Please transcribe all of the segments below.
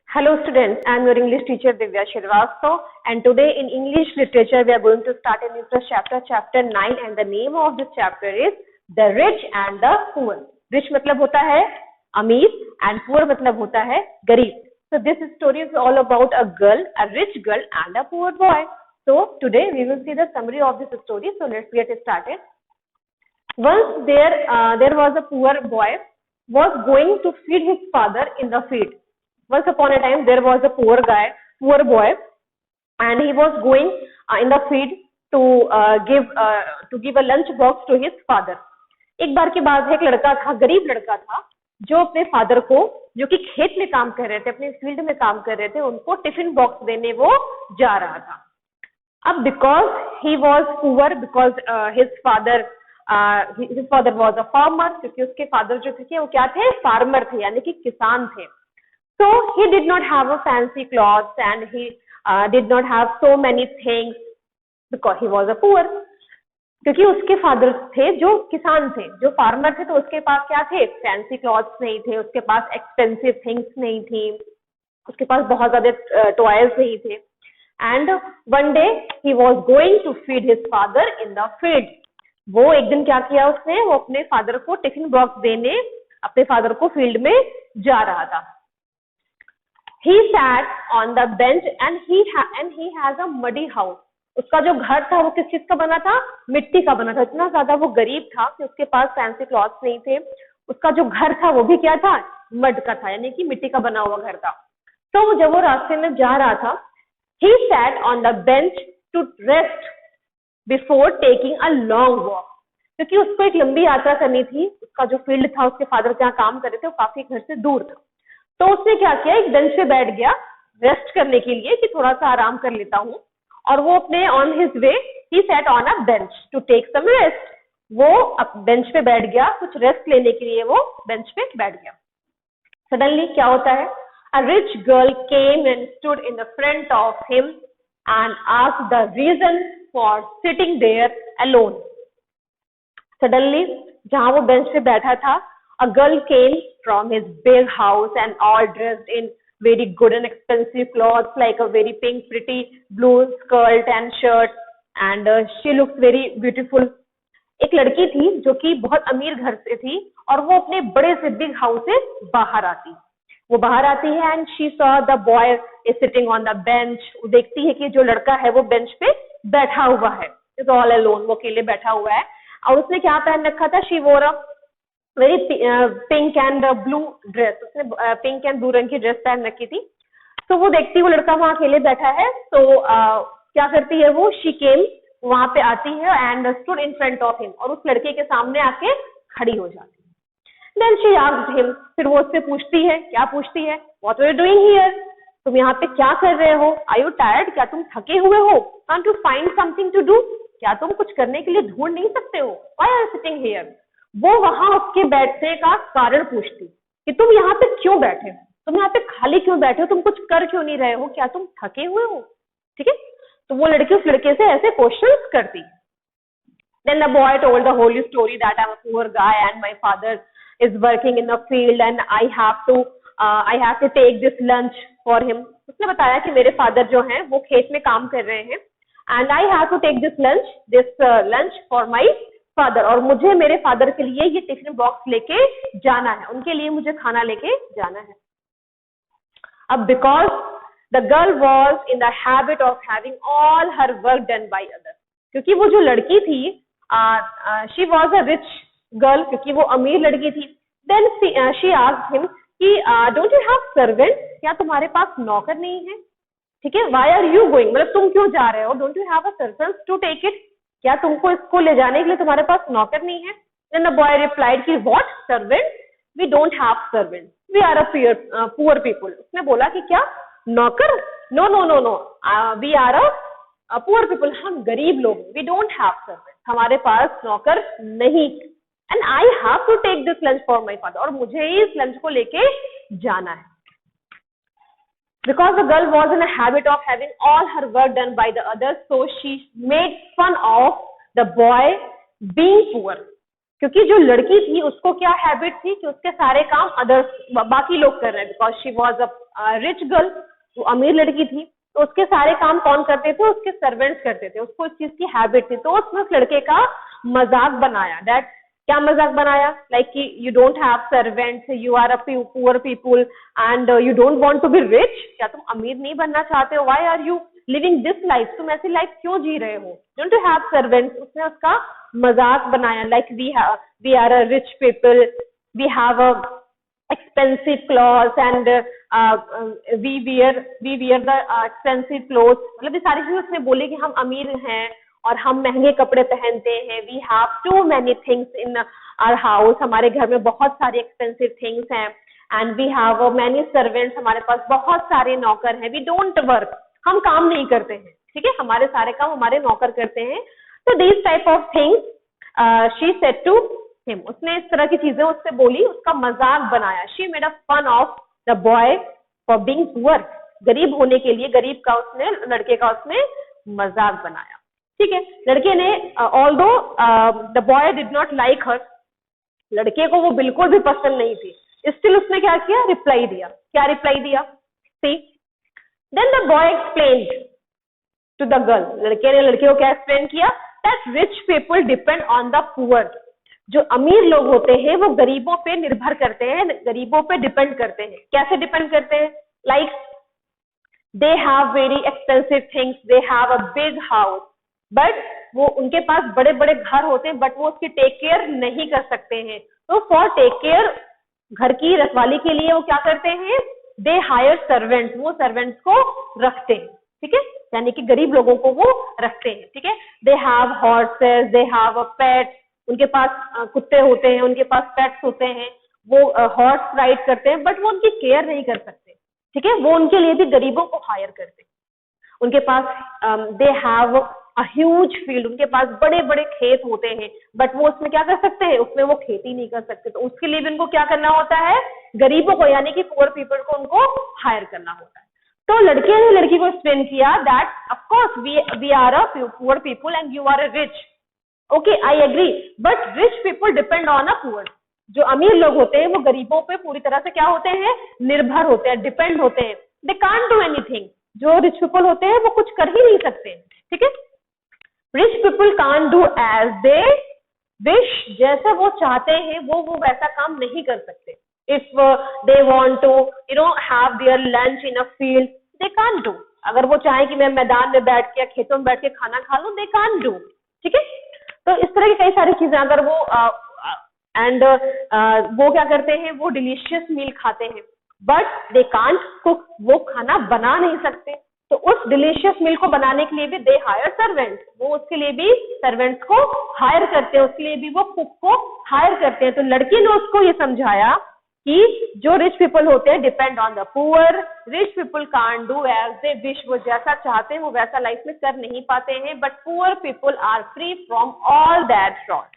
Hello students, I am your English teacher Divya Shrivastava, and today in English literature we are going to start a new chapter, chapter 9, and the name of this chapter is The Rich and the Poor. Rich मतलब होता है अमीर and poor मतलब होता है गरीब. So this story is all about a girl, a rich girl and a poor boy. So today we will see the summary of this story. So let's get started. Once there was a poor boy was going to feed his father in the field. Once upon a time there was a poor boy, and he was going in the field to give a lunch box to his father. एक बार की बात है, एक लड़का था, गरीब लड़का था, जो अपने फादर को, जो कि खेत में काम कर रहे थे, अपने फील्ड में काम कर रहे थे, उनको टिफिन बॉक्स देने वो जा रहा था. अब because he was poor, because his father was a farmer, क्योंकि उसके फादर जो थे वो क्या थे, फार्मर थे, यानी कि किसान थे. So he did not have a fancy clothes and he did not have so many things because he was a poor. क्योंकि उसके फादर थे जो किसान थे, जो फार्मर थे, तो उसके पास क्या थे, फैंसी क्लॉथ्स नहीं थे, उसके पास एक्सपेंसिव थिंग्स नहीं थी, उसके पास बहुत ज्यादा टॉयज नहीं थे. And one day he was going to feed his father in the field. वो एक दिन क्या किया उसने, वो अपने फादर को टिफिन बॉक्स देने अपने फादर को फील्ड में जा रहा था. He sat on the bench and he has a muddy house. उसका जो घर था वो किस चीज का बना था, मिट्टी का बना था. इतना ज्यादा वो गरीब था कि उसके पास फैंसी क्लॉथ्स नहीं थे. उसका जो घर था वो भी क्या था, मड का था, यानी कि मिट्टी का बना हुआ घर था. तो जब वो रास्ते में जा रहा था, he sat on the bench to rest before taking a long walk. क्योंकि उसको एक लंबी यात्रा करनी थी. उसका जो फील्ड था, उसके फादर जहाँ काम कर रहे थे, वो काफी घर से दूर था. तो उसने क्या किया, एक बेंच पे बैठ गया रेस्ट करने के लिए, कि थोड़ा सा आराम कर लेता हूँ. और वो अपने on his way he sat on a bench to take some rest. वो अब बेंच पे बैठ गया, कुछ रेस्ट लेने के लिए वो बेंच पे बैठ गया. सडनली क्या होता है, a rich girl came and stood in the front of him and asked the reason for sitting there alone. Suddenly जहां वो बेंच पे बैठा था, a girl came from his big house and all dressed in very good and expensive clothes, like a very pink pretty blue skirt and shirt, and she looks very beautiful. एक लड़की थी जो कि बहुत अमीर घर से थी, और वो अपने बड़े से बिग हाउस से बाहर आती है and she saw the boy is sitting on the bench. वो देखती है कि जो लड़का है वो बेंच पे बैठा हुआ है, is all alone, वो अकेले बैठा हुआ है. और उसने क्या पहन रखा था, she wore a very pink and blue dress. उसने पिंक एंड ब्लू रंग की ड्रेस पहन रखी थी. तो वो देखती वो लड़का वहां अकेले बैठा है, तो क्या करती है वो, शी केम, वहां पे आती है and stood in front of him, और उस लड़के के सामने आके खड़ी हो जाती है. देन शी आस्क्ड हिम, फिर वो उससे पूछती है, क्या पूछती है, what are you doing here, तुम यहाँ पे क्या कर रहे हो, आर यू टायर्ड, क्या तुम थके हुए हो, want to find something to do, क्या तुम कुछ करने के लिए ढूंढ नहीं सकते हो, why are you sitting here. वो वहां उसके बैठने का कारण पूछती कि तुम यहाँ पे क्यों बैठे हो, तुम यहाँ पे खाली क्यों बैठे हो, तुम कुछ कर क्यों नहीं रहे हो, क्या तुम थके हुए हो. ठीक है, तो वो लड़की उस लड़के से ऐसे क्वेश्चंस करती. Then the boy told the whole story that I'm a poor guy and my father is working in the field and I have to take this lunch for him. उसने बताया कि मेरे फादर जो हैं वो खेत में काम कर रहे हैं and I have to take this lunch for my father, और मुझे मेरे फादर के लिए ये टिफिन बॉक्स लेके जाना है, उनके लिए मुझे खाना लेके जाना है. अब because the girl was in the habit of having all her work done by others, क्योंकि वो जो लड़की थी, she was a rich girl, क्योंकि वो अमीर लड़की थी. देन शी आस्क्ड हिम कि डोंट यू हैव सर्वेंट, क्या तुम्हारे पास नौकर नहीं है. ठीक है, व्हाई आर यू गोइंग, मतलब तुम क्यों जा रहे हो, don't you have a servant to take it, क्या तुमको इसको ले जाने के लिए तुम्हारे पास नौकर नहीं है. Then the boy replied कि what servant, we don't have servant, we are a poor people. उसने बोला कि क्या नौकर, no, we are a poor people, हम गरीब लोग, we don't have servant, हमारे पास नौकर नहीं, and I have to take this lunch for my father, और मुझे इस लंच को लेके जाना है. Because the girl was in a habit of having all her work done by the others, so she made fun of the boy being poor. क्योंकि जो लड़की थी उसको क्या हैबिट थी कि उसके सारे काम अदर्स बाकी लोग कर रहे हैं, because she was a rich girl, वो अमीर लड़की थी, तो उसके सारे काम कौन करते थे, उसके सर्वेंट्स करते थे, उसको इस चीज की हैबिट थी। तो उसने उस लड़के का मजाक बनाया, दैट क्या मजाक बनाया, लाइक कि you don't have servants, you are a poor people and you don't want to be rich, क्या तुम अमीर नहीं बनना चाहते हो, why are you living this life, तुम ऐसी लाइफ क्यों जी रहे हो, डोंट यू हैव सर्वेंट्स। उसने उसका मजाक बनाया, like we are a rich people, we have a expensive clothes and we wear the expensive clothes, मतलब ये सारी चीजें उसने बोली कि हम अमीर हैं और हम महंगे कपड़े पहनते हैं, we have too many things in our house, हमारे घर में बहुत सारी expensive things हैं, and we have many servants, हमारे पास बहुत सारे नौकर हैं, we don't work, हम काम नहीं करते हैं, ठीक है, हमारे सारे काम हमारे नौकर करते हैं। तो these type of things she said to him, उसने इस तरह की चीजें उससे बोली, उसका मजाक बनाया। she made a fun of the boy for being poor, गरीब होने के लिए, गरीब का उसने, लड़के का उसने मजाक बनाया, ठीक है। लड़के ने although the boy did not like her, लड़के को वो बिल्कुल भी पसंद नहीं थी, स्टिल उसने क्या किया, रिप्लाई दिया। क्या रिप्लाई दिया, see, then the boy explained to the girl, लड़के ने लड़के को क्या एक्सप्लेन किया, that rich people depend on the poor, जो अमीर लोग होते हैं वो गरीबों पे निर्भर करते हैं, गरीबों पे डिपेंड करते हैं। कैसे डिपेंड करते हैं, like they have very expensive things, they have a big house, but वो उनके पास बड़े बड़े घर होते हैं, बट वो उसकी टेक केयर नहीं कर सकते हैं। तो फॉर टेक केयर, घर की रखवाली के लिए वो क्या करते हैं, दे हायर सर्वेंट्स, वो सर्वेंट्स को रखते हैं, ठीक है, यानी कि गरीब लोगों को वो रखते हैं, ठीक है। They have horses, they have a pet, उनके पास कुत्ते होते हैं, उनके पास पेट्स होते हैं, वो हॉर्स राइड करते हैं, बट वो उनकी केयर नहीं कर सकते, ठीक है, वो उनके लिए भी गरीबों को हायर करते हैं। उनके पास they have a huge field, उनके पास बड़े बड़े खेत होते हैं, बट वो उसमें क्या कर सकते हैं, उसमें वो खेती नहीं कर सकते, तो उसके लिए भी उनको क्या करना होता है, गरीबों को, यानी कि पुअर पीपल को उनको हायर करना होता है। तो लड़के ने लड़की को एक्सप्लेन किया that of course we are a poor people and you are a rich, okay I agree, but rich people depend on a poor, जो अमीर लोग होते हैं वो गरीबों पे पूरी तरह से क्या होते हैं, निर्भर होते हैं, डिपेंड होते हैं, दे कांट डू एनीथिंग, जो रिच पीपल होते हैं वो कुछ कर ही नहीं सकते, ठीक है। Rich people can't do as they wish, जैसे वो चाहते हैं वो वैसा काम नहीं कर सकते। If they want to have their lunch in a field, they can't do, अगर वो चाहे कि मैं मैदान में बैठ के या खेतों में बैठ के खाना खा लूं, दे कांट डू, ठीक है। तो इस तरह की कई सारी चीजें, अगर वो वो क्या करते हैं, वो डिलीशियस मील खाते हैं, बट दे कांट कुक, वो खाना बना नहीं सकते, तो उस डिलीशियस मील को बनाने के लिए भी दे हायर सर्वेंट्स, वो उसके लिए भी सर्वेंट्स को हायर करते हैं, उसके लिए भी वो कुक को हायर करते हैं। तो लड़की ने उसको ये समझाया कि जो रिच पीपल होते हैं depend on the poor, rich people can't do as they wish, वो जैसा चाहते हैं वो वैसा लाइफ में कर नहीं पाते हैं, but poor people are free from all that fraud.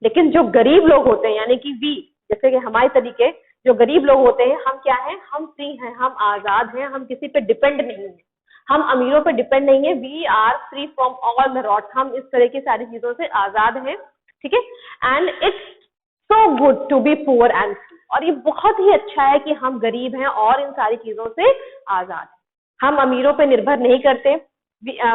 लेकिन जो गरीब लोग होते हैं, यानी कि वी, जैसे कि हमारे तरीके, जो गरीब लोग होते हैं, हम क्या हैं, हम फ्री हैं, हम आजाद हैं, हम किसी पे डिपेंड नहीं है, हम अमीरों पे डिपेंड नहीं है, we are free from all the rod, हम इस तरह की सारी चीजों से आजाद हैं, ठीक है। And it's so good to be poor and free, और ये बहुत ही अच्छा है कि हम गरीब हैं और इन सारी चीजों से आजाद हैं, हम अमीरों पे निर्भर नहीं करते,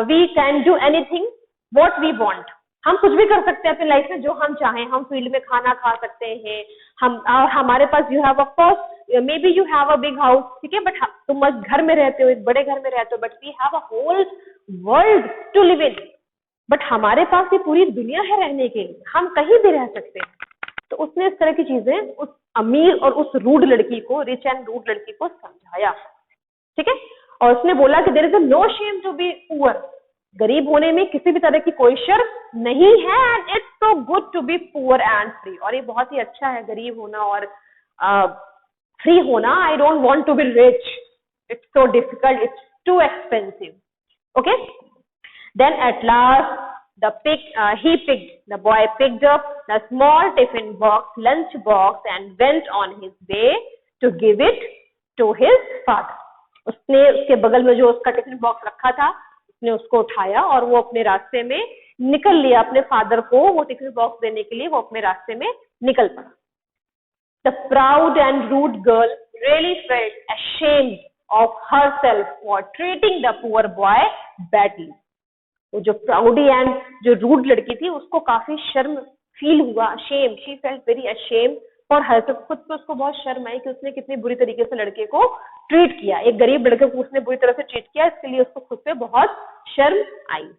we can do anything what we want, हम कुछ भी कर सकते हैं अपनी लाइफ में जो हम चाहें, हम फील्ड में खाना खा सकते हैं, हम हमारे पास you have a course, may be you have a big house, ठीक है, बट तुम घर में रहते हो, एक बड़े घर में रहते हो, but we have a whole world to live in, but हमारे पास ये पूरी दुनिया है रहने के लिए, हम कहीं भी रह सकते हैं। तो उसने इस तरह की चीजें उस अमीर और उस रूड लड़की को, रिच एंड रूड लड़की को समझाया, ठीक है। और उसने बोला कि there is no shame to be poor, गरीब होने में किसी भी तरह की कोई शर्म नहीं है, and it's so good to be poor and free, और ये बहुत ही अच्छा है गरीब होना और फ्री होना। I don't want to be rich, it's so difficult, it's too expensive, okay. Then at last the boy picked up the small tiffin box, lunch box, and went on his way to give it to his father. उसने उसके बगल में जो उसका tiffin box रखा था, उसने उसको उठाया और वो अपने रास्ते में निकल लिया अपने फादर को वो टिफिन बॉक्स देने के लिए, वो अपने रास्ते में निकल पड़ा। The proud and rude girl really felt ashamed of herself for treating the poor boy badly. वो जो प्राउडी एंड जो रूड लड़की थी उसको काफी शर्म फील हुआ, ashamed, she felt very ashamed for herself, खुद पे उसको बहुत शर्म आई कि उसने कितनी बुरी तरीके से लड़के को ट्रीट किया, एक गरीब लड़के को उसने बुरी तरह से ट्रीट किया, इसके लिए उसको खुद पे बहुत शर्म आई।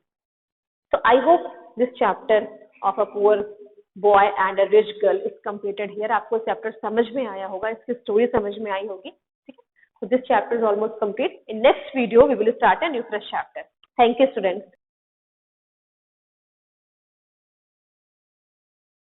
So I hope this chapter of a poor boy and a rich girl is completed here. आपको चैप्टर समझ में आया होगा, इसकी स्टोरी समझ में आई होगी, ठीक है? So this chapter is almost complete. In next video we will start a new fresh chapter. Thank you students.